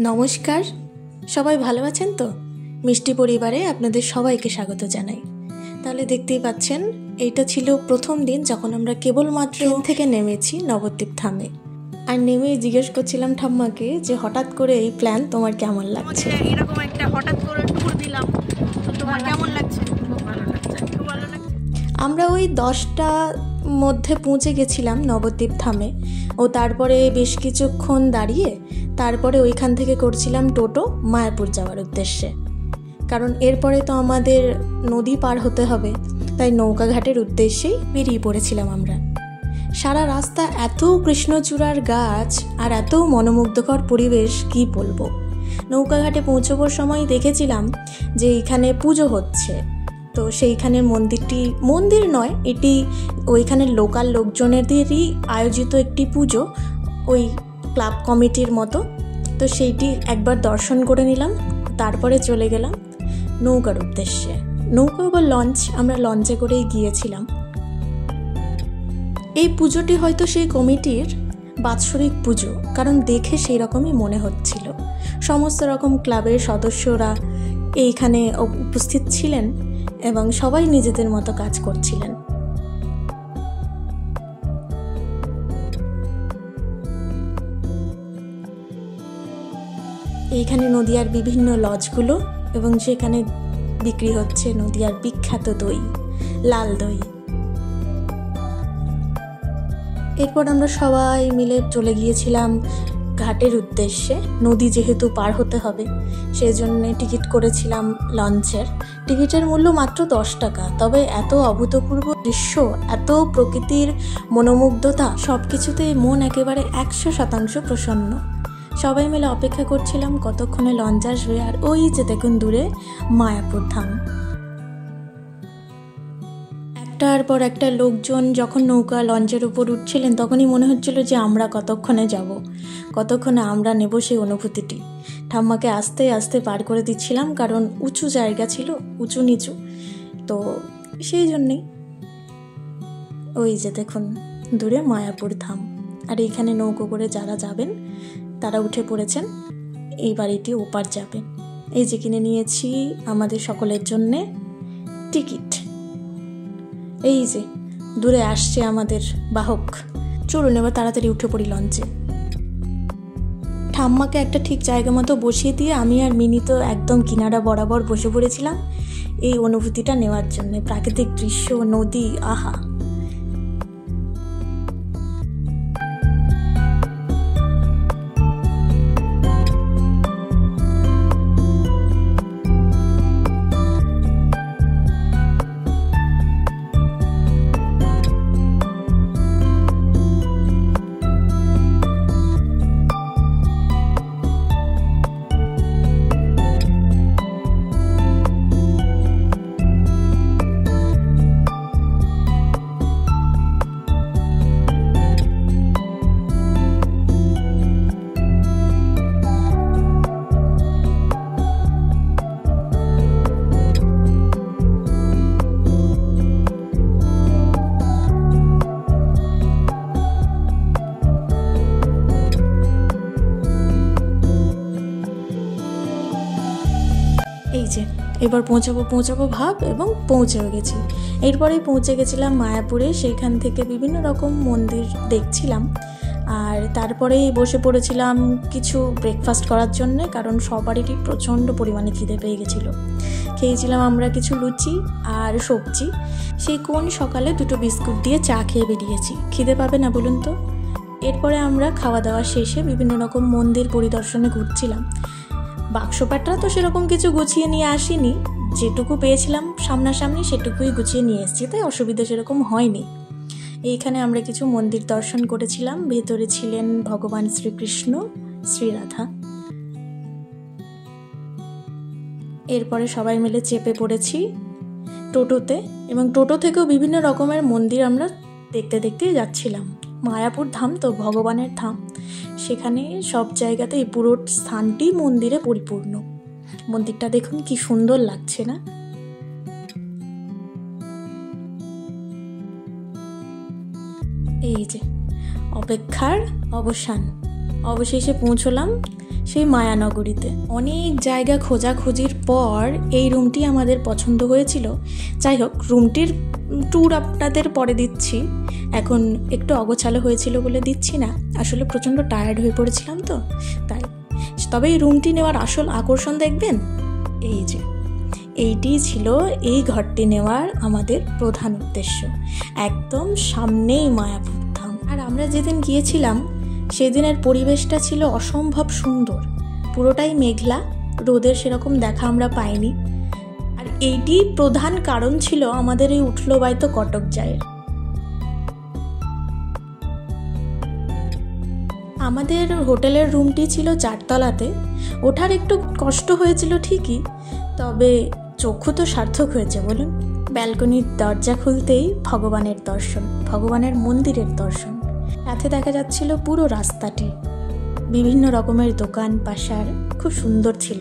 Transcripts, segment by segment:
নমস্কার, সবাই ভালো আছেন তো? মিষ্টি পরিবারে আপনাদের সবাইকে স্বাগত জানাই। তাহলে দেখতেই পাচ্ছেন, এইটা ছিল প্রথম দিন যখন আমরা কেবলমাত্র ট্রেন থেকে নেমেছি নবদ্বীপ ধামে। আর নেমে জিজ্ঞেস করছিলাম ঠাম্মাকে যে হঠাৎ করে এই প্ল্যান তোমার কেমন লাগছে। এরকম একটা হঠাৎ করে ট্যুর দিলাম, তো তোমার কেমন লাগছে? খুব ভালো লাগছে, খুব ভালো লাগছে। আমরা ওই 10টার মধ্যে পৌঁছে গেছিলাম নবদ্বীপ ধামে, ও তারপরে বেশ কিছুক্ষণ দাঁড়িয়ে তারপরে ওইখান থেকে করছিলাম টোটো মায়াপুর যাওয়ার উদ্দেশ্যে। কারণ এরপরে তো আমাদের নদী পার হতে হবে, তাই নৌকাঘাটের উদ্দেশ্যেই বেরিয়ে পড়েছিলাম আমরা। সারা রাস্তা এত কৃষ্ণচূড়ার গাছ আর এত মনোমুগ্ধকর পরিবেশ, কি বলবো। নৌকাঘাটে পৌঁছবার সময় দেখেছিলাম যে এখানে পুজো হচ্ছে, তো সেইখানে মন্দির নয়, এটি ওইখানের লোকাল লোকজনেদেরই আয়োজিত একটি পুজো, ওই ক্লাব কমিটির মতো। তো সেইটি একবার দর্শন করে নিলাম, তারপরে চলে গেলাম নৌকার উদ্দেশ্যে। নৌকা বা লঞ্চ, আমরা লঞ্চে করেই গিয়েছিলাম। এই পুজোটি হয়তো সেই কমিটির বাৎসরিক পুজো, কারণ দেখে সেই রকমই মনে হচ্ছিল। সমস্ত রকম ক্লাবের সদস্যরা এইখানে উপস্থিত ছিলেন এবং সবাই নিজেদের মতো কাজ করছিলেন। এইখানে নদিয়ার বিভিন্ন লজগুলো, এবং সেখানে বিক্রি হচ্ছে নদিয়ার বিখ্যাত দই, লাল দই। এরপর আমরা সবাই মিলে চলে গিয়েছিলাম ঘাটের উদ্দেশ্যে। নদী যেহেতু পার হতে হবে, সেই জন্যে টিকিট করেছিলাম লঞ্চের। টিকিটের মূল্য মাত্র 10 টাকা। তবে এত অভূতপূর্ব দৃশ্য, এত প্রকৃতির মনোমুগ্ধতা, সব কিছুতেই মন একেবারে 100% প্রসন্ন। সবাই মিলে অপেক্ষা করছিলাম কতক্ষণে লঞ্চ আসবে। আর ওই যে দেখুন দূরে মায়াপুর ধাম। একটার পর একটা লোকজন যখন নৌকা লঞ্চের উপর উঠছিলেন, তখনই মনে হচ্ছিল যে আমরা কতক্ষণে যাব, কতক্ষণে আমরা নেব সেই অনুভূতিটি। ঠাম্মাকে আস্তে আস্তে পার করে দিচ্ছিলাম, কারণ উঁচু জায়গা ছিল, উঁচু নিচু, তো সেই জন্যেই। ওই যে দেখুন দূরে মায়াপুর ধাম। আর এইখানে নৌকো করে যারা যাবেন তারা উঠে পড়েছেন, এই বাড়িটি ওপার যাবে। এই যে কিনে নিয়েছি আমাদের সকলের জন্যে টিকিট। এই যে দূরে আসছে আমাদের বাহক। চলুন এবার তাড়াতাড়ি উঠে পড়ি লঞ্চে। ঠাম্মাকে একটা ঠিক জায়গা মতো বসিয়ে দিয়ে আমি আর মিনি তো একদম কিনারা বরাবর বসে পড়েছিলাম এই অনুভূতিটা নেওয়ার জন্য। প্রাকৃতিক দৃশ্য, নদী, আহা। এই যে এবার পৌঁছাবো ভাব, এবং পৌঁছেও গেছি। এরপরেই পৌঁছে গেছিলাম মায়াপুরে। সেইখান থেকে বিভিন্ন রকম মন্দির দেখছিলাম, আর তারপরেই বসে পড়েছিলাম কিছু ব্রেকফাস্ট করার জন্য, কারণ সবারই প্রচণ্ড পরিমাণে খিদে পেয়ে গেছিলো। খেয়েছিলাম আমরা কিছু লুচি আর সবজি। সেই কোন সকালে 2টো বিস্কুট দিয়ে চা খেয়ে বেরিয়েছি, খিদে পাবে না বলুন তো। এরপরে আমরা খাওয়া দাওয়া শেষে বিভিন্ন রকম মন্দির পরিদর্শনে ঘুরছিলাম। বাক্সপাটটা তো সেরকম কিছু গুছিয়ে নিয়ে আসিনি, যেটুকু পেয়েছিলাম সামনাসামনি সেটুকুই গুছিয়ে নিয়ে এসেছি, তাই অসুবিধা সেরকম হয়নি। এইখানে আমরা কিছু মন্দির দর্শন করেছিলাম। ভেতরে ছিলেন ভগবান শ্রীকৃষ্ণ, শ্রীরাধা। এরপরে সবাই মিলে চেপে পড়েছি টোটোতে, এবং টোটো থেকেও বিভিন্ন রকমের মন্দির আমরা দেখতে দেখতে যাচ্ছিলাম। মায়াপুর ধাম তো ভগবানের ধাম, সেখানে সব জায়গাতে এই পুরো স্থানটি মন্দিরে পরিপূর্ণ। মন্দিরটা দেখুন কি সুন্দর লাগছে না? এই যে অপেক্ষার অবসান, অবশেষে পৌঁছলাম সেই মায়ানগরীতে। অনেক জায়গা খোঁজাখুঁজির পর এই রুমটি আমাদের পছন্দ হয়েছিল। যাই হোক, রুমটির ট্যুর আপনাদের পরে দিচ্ছি, এখন একটু অগোছালো হয়েছিল বলে দিচ্ছি না, আসলে প্রচণ্ড টায়ার্ড হয়ে পড়েছিলাম তো তাই। তবে এই রুমটি নেওয়ার আসল আকর্ষণ দেখবেন, এই যে এইটিই ছিল এই ঘরটি নেওয়ার আমাদের প্রধান উদ্দেশ্য। একদম সামনেই মায়াপুর ধাম। আর আমরা যেদিন গিয়েছিলাম সেদিনের পরিবেশটা ছিল অসম্ভব সুন্দর, পুরোটাই মেঘলা, রোদের সেরকম দেখা আমরা পাইনি। আর এইটি প্রধান কারণ ছিল আমাদের এই উঠলো বাইতো কটক যায়ের। আমাদের হোটেলের রুমটি ছিল 4 তলাতে, ওঠার একটু কষ্ট হয়েছিল ঠিকই, তবে চক্ষু তো সার্থক হয়েছে বলুন। ব্যালকনির দরজা খুলতেই ভগবানের দর্শন, ভগবানের মন্দিরের দর্শন, সাথে দেখা যাচ্ছিল পুরো রাস্তাটি, বিভিন্ন রকমের দোকান পাশার, খুব সুন্দর ছিল।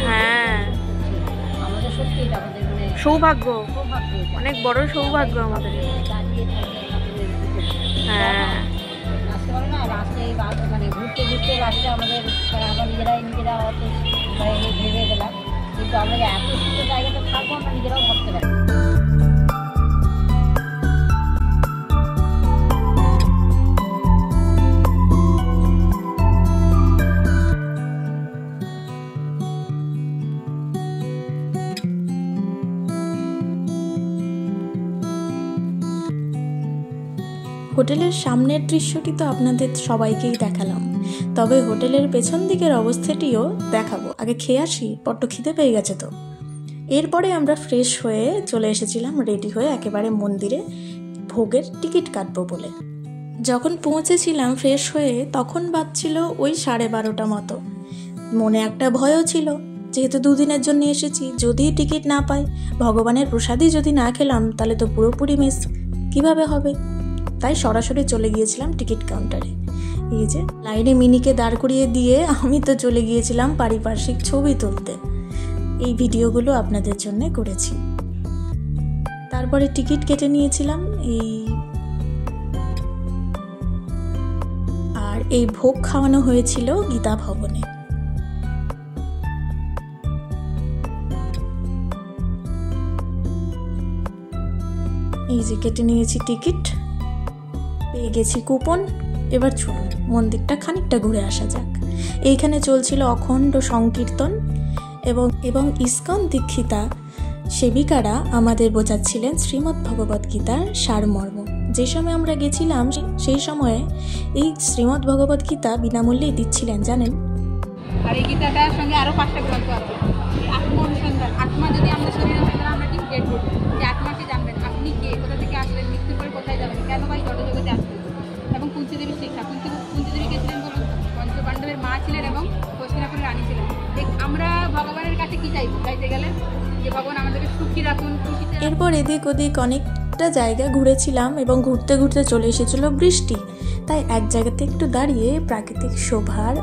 হ্যাঁ, সৌভাগ্য, অনেক বড় সৌভাগ্য আমাদের। হ্যাঁ, ঘুরতে ঘুরতে রাস্তা আমাদের আমরা নিজেরা অত ভেবে গেলাম, কিন্তু আমরা এত সুন্দর জায়গাটা থাকবো আমরা নিজেরাও ভাবতে পারি। হোটেলের সামনের দৃশ্যটি তো আপনাদের সবাইকেই দেখালাম, তবে হোটেলের পেছন দিকের অবস্থাটিও দেখাবো। আগে খেয়ে আসি, বড্ড খিদে পেয়ে গেছে তো। এরপরে আমরা ফ্রেশ হয়ে চলে এসেছিলাম রেডি হয়ে একেবারে মন্দিরে ভোগের টিকিট কাটবো বলে। যখন পৌঁছেছিলাম ফ্রেশ হয়ে তখন বাজছিল ওই 12:30 মতো। মনে একটা ভয়ও ছিল, যেহেতু 2 দিনের জন্য এসেছি, যদি টিকিট না পাই, ভগবানের প্রসাদই যদি না খেলাম, তাহলে তো পুরোপুরি মিস কিভাবে হবে। তাই সরাসরি চলে গিয়েছিলাম টিকিট কাউন্টারে। এই যে লাইনে মিনিকে দাঁড় করিয়ে দিয়ে আমি তো চলে গিয়েছিলাম পারিপার্শ্বিক ছবি তুলতে। এই ভিডিওগুলো আপনাদের জন্য করেছি। তারপরে টিকিট কেটে নিয়েছিলাম আর এই ভোগ খাওয়ানো হয়েছিল গীতা ভবনে। এই যে কেটে নিয়েছি টিকিট, পেয়ে গেছি কুপন। এবার চলুন মন্দিরটা খানিকটা ঘুরে আসা যাক। এইখানে চলছিল অখণ্ড সংকীর্তন এবং ইস্কন দীক্ষিতা সেবিকারা আমাদের বোঝাচ্ছিলেন শ্রীমদ্ ভগবদ্ গীতার সারমর্ম। যে সময় আমরা গেছিলাম সেই সময়ে এই শ্রীমদ্ ভগবদ্ গীতা বিনামূল্যেই দিচ্ছিলেন, জানেন। আর এই গীতাটার সঙ্গে আরো 5টা গ্রন্থ আছে। আত্ম অনুসন্ধান, আত্মা যদি আমাদের শরীরে থাকে, আমরা ঠিক গেট করব যে আত্মাকে জানবেন, আপনি কে, কোথা থেকে আসলেন, মৃত্যুর পরে কোথায় যাবেন, কেন ভাই জড়জগতে আসলেন। এবং কুন্তিদেবীর শিক্ষা, কুন্তিদেবী কে ছিলেন বলুন? পঞ্চপাণ্ডবের মা ছিলেন এবং হস্তিনাপুরের রানী ছিলেন। আমরা ভগবানের কাছে কি চাইবো চাইতে গেলে? যে ভগবান আমাদেরকে সুখী রাখুন, খুশিতে। এরপর এদিক ওদিক অনেকটা জায়গা ঘুরেছিলাম এবং ঘুরতে ঘুরতে চলে এসেছিল বৃষ্টি। তাই এক জায়গাতে একটু দাঁড়িয়ে প্রাকৃতিক শোভার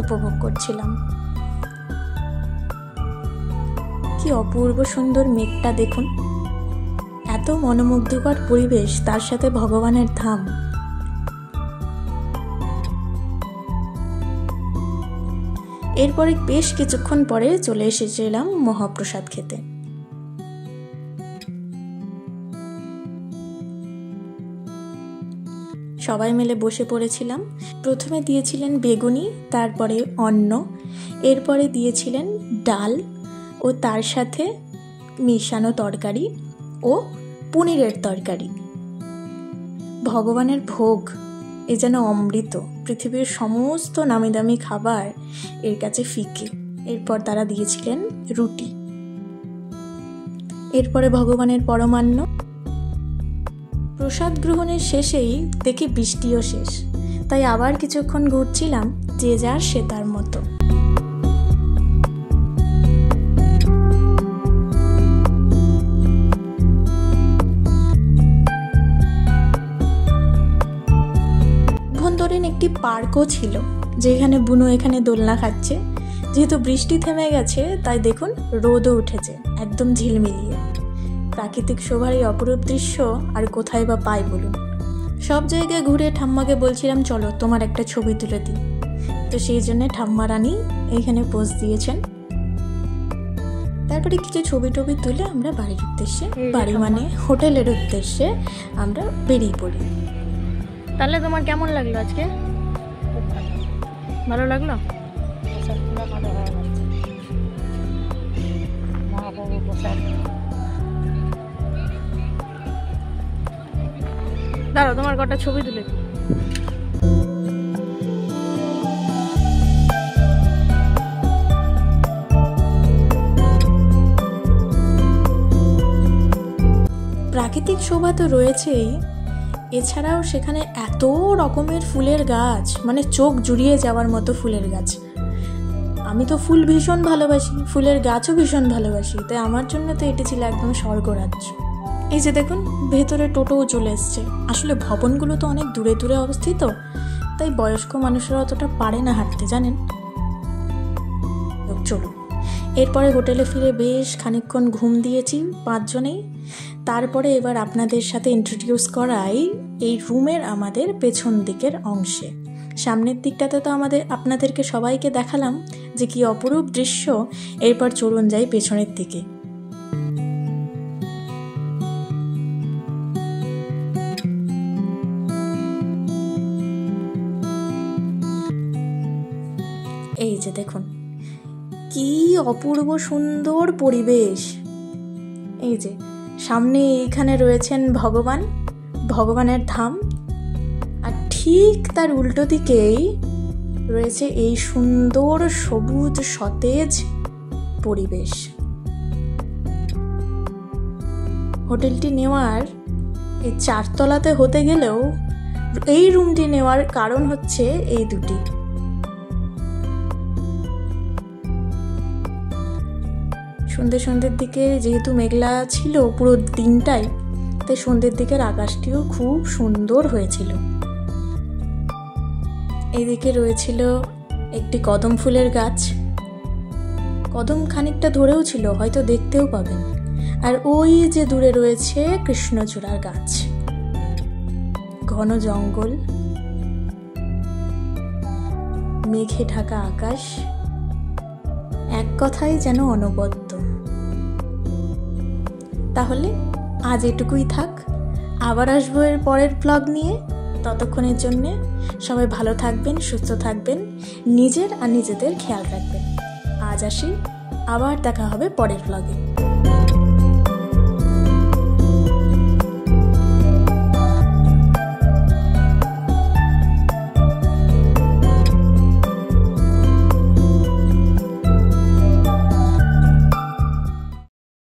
উপভোগ করছিলাম। কি অপূর্ব সুন্দর মেঘটা দেখুন, এত মনোমুগ্ধকর পরিবেশ, তার সাথে ভগবানের ধাম। এরপরে বেশ কিছুক্ষণ পরে চলে এসেছিলাম মহাপ্রসাদ খেতে। সবাই মিলে বসে পড়েছিলাম। প্রথমে দিয়েছিলেন বেগুনি, তারপরে অন্ন, এরপরে দিয়েছিলেন ডাল ও তার সাথে মিশানো তরকারি ও পনিরের তরকারি। ভগবানের ভোগ এ যেন অমৃত, পৃথিবীর সমস্ত নামি দামি খাবার এর কাছে ফিকে। এরপর তারা দিয়েছিলেন রুটি, এরপরে ভগবানের পরমান্ন। প্রসাদ গ্রহণের শেষেই দেখি বৃষ্টিও শেষ, তাই আবার কিছুক্ষণ ঘুরছিলাম, যে যার সে তার মতো। ধরেন একটি পার্কও ছিল, যেখানে বুনু এখানে দোলনা খাচ্ছে। যেহেতু বৃষ্টি থেমে গেছে তাই দেখুন রোদও উঠেছে একদম ঝিলমিলিয়ে। প্রাকৃতিক শোভার এই অপরূপ দৃশ্য আর কোথায় বা পাই বলুন। সব জায়গায় ঘুরে ঠাম্মাকে বলছিলাম চলো তোমার একটা ছবি তুলে দিই, তো সেই জন্যে ঠাম্মা রানী এইখানে পোজ দিয়েছেন। তারপরে কিছু ছবি টবি তুলে আমরা বাড়ির উদ্দেশ্যে, বাড়ি মানে হোটেলের উদ্দেশ্যে আমরা বেরিয়ে পড়ি। তাহলে তোমার কেমন লাগলো আজকে? খুব ভালো, ভালো লাগলো? প্রসাদগুলো ভালো হয়ে যাচ্ছে, মহাপ্রভু প্রসাদ। দাঁড়াও তোমার কটা ছবি তুলে দিই। প্রাকৃতিক শোভা তো রয়েছেই, এছাড়াও সেখানে এত রকমের ফুলের গাছ, মানে চোখ জুড়িয়ে যাওয়ার মতো ফুলের গাছ। আমি তো ফুল ভীষণ ভালোবাসি, ফুলের গাছও ভীষণ ভালোবাসি, তাই আমার জন্য তো এটি ছিল একদম স্বর্গরাজ্য। এই যে দেখুন ভেতরে টোটোও চলে এসছে। আসলে ভবনগুলো তো অনেক দূরে দূরে অবস্থিত, তাই বয়স্ক মানুষরা অতটা পারে না হাঁটতে, জানেন। চলুন, এরপরে হোটেলে ফিরে বেশ খানিকক্ষণ ঘুম দিয়েছি 5 জনেই। তারপরে এবার আপনাদের সাথে ইন্ট্রোডিউস করাই এই রুমের আমাদের পেছন দিকের অংশে। সামনের দিকটাতে তো আপনাদেরকে সবাইকে দেখালাম যে কি অপরূপ দৃশ্য। এরপর চলুন যাই পেছনের দিকে। এই যে দেখুন কি অপূর্ব সুন্দর পরিবেশ। এই যে সামনে এইখানে রয়েছেন ভগবানের ধাম, আর ঠিক তার উল্টো দিকেই রয়েছে এই সুন্দর সবুজ সতেজ পরিবেশ। হোটেলটি নেওয়ার এই 4 তলাতে হতে গেলেও এই রুমটি নেওয়ার কারণ হচ্ছে এই দুটি। সন্ধ্যের দিকে যেহেতু মেঘলা ছিল পুরো দিনটাই, তাই সন্ধ্যের দিকের আকাশটিও খুব সুন্দর হয়েছিল। এইদিকে রয়েছিল একটি কদম ফুলের গাছ, কদম খানিকটা ধরেও ছিল, হয়তো দেখতেও পাবেন। আর ওই যে দূরে রয়েছে কৃষ্ণচূড়ার গাছ। ঘন জঙ্গল, মেঘে ঢাকা আকাশ, এক কথাই যেন অনবদ্য। তাহলে আজ এটুকুই থাক, আবার আসবো এর পরের ব্লগ নিয়ে। ততক্ষণের জন্যে সবাই ভালো থাকবেন, সুস্থ থাকবেন, নিজের আর নিজেদের খেয়াল রাখবেন। আজ আসি, আবার দেখা হবে পরের ব্লগে।